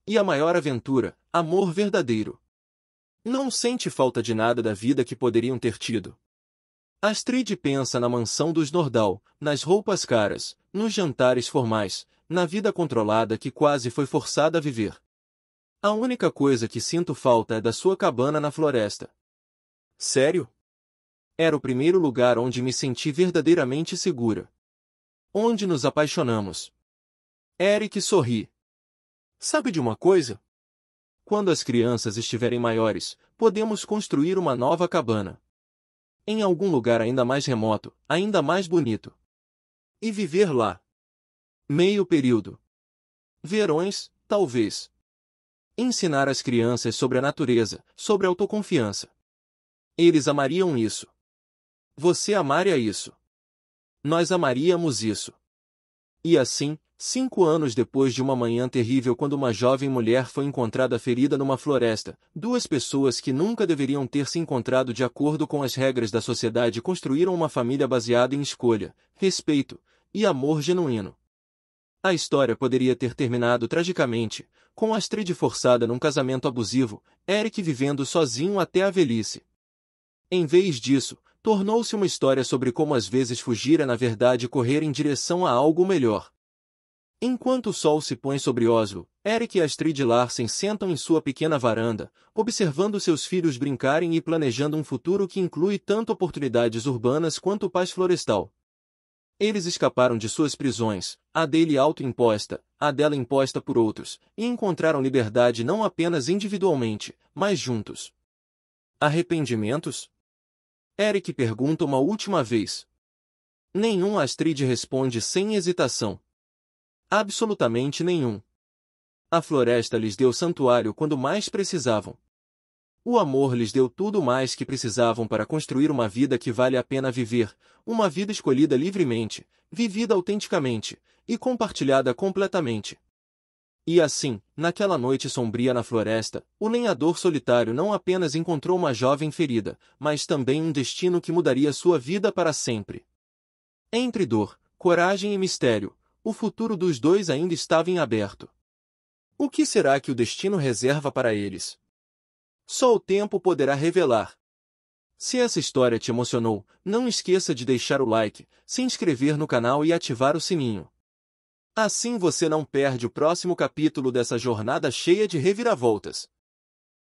E a maior aventura, amor verdadeiro. Não sente falta de nada da vida que poderiam ter tido. Astrid pensa na mansão dos Nordal, nas roupas caras, nos jantares formais, na vida controlada que quase foi forçada a viver. A única coisa que sinto falta é da sua cabana na floresta. Sério? Era o primeiro lugar onde me senti verdadeiramente segura. Onde nos apaixonamos. Eric sorri. Sabe de uma coisa? Quando as crianças estiverem maiores, podemos construir uma nova cabana. Em algum lugar ainda mais remoto, ainda mais bonito. E viver lá. Meio período. Verões, talvez. Ensinar as crianças sobre a natureza, sobre autoconfiança. Eles amariam isso. Você amaria isso. Nós amaríamos isso. E assim, 5 anos depois de uma manhã terrível quando uma jovem mulher foi encontrada ferida numa floresta, 2 pessoas que nunca deveriam ter se encontrado de acordo com as regras da sociedade construíram uma família baseada em escolha, respeito e amor genuíno. A história poderia ter terminado tragicamente, com Astrid forçada num casamento abusivo, Eric vivendo sozinho até a velhice. Em vez disso, tornou-se uma história sobre como às vezes fugir é na verdade correr em direção a algo melhor. Enquanto o sol se põe sobre Oslo, Eric e Astrid Larsen sentam em sua pequena varanda, observando seus filhos brincarem e planejando um futuro que inclui tanto oportunidades urbanas quanto paz florestal. Eles escaparam de suas prisões, a dele autoimposta, a dela imposta por outros, e encontraram liberdade não apenas individualmente, mas juntos. Arrependimentos? Eric pergunta uma última vez. Nenhum, Astrid responde sem hesitação. Absolutamente nenhum. A floresta lhes deu santuário quando mais precisavam. O amor lhes deu tudo mais que precisavam para construir uma vida que vale a pena viver, uma vida escolhida livremente, vivida autenticamente, e compartilhada completamente. E assim, naquela noite sombria na floresta, o lenhador solitário não apenas encontrou uma jovem ferida, mas também um destino que mudaria sua vida para sempre. Entre dor, coragem e mistério, o futuro dos dois ainda estava em aberto. O que será que o destino reserva para eles? Só o tempo poderá revelar. Se essa história te emocionou, não esqueça de deixar o like, se inscrever no canal e ativar o sininho. Assim você não perde o próximo capítulo dessa jornada cheia de reviravoltas.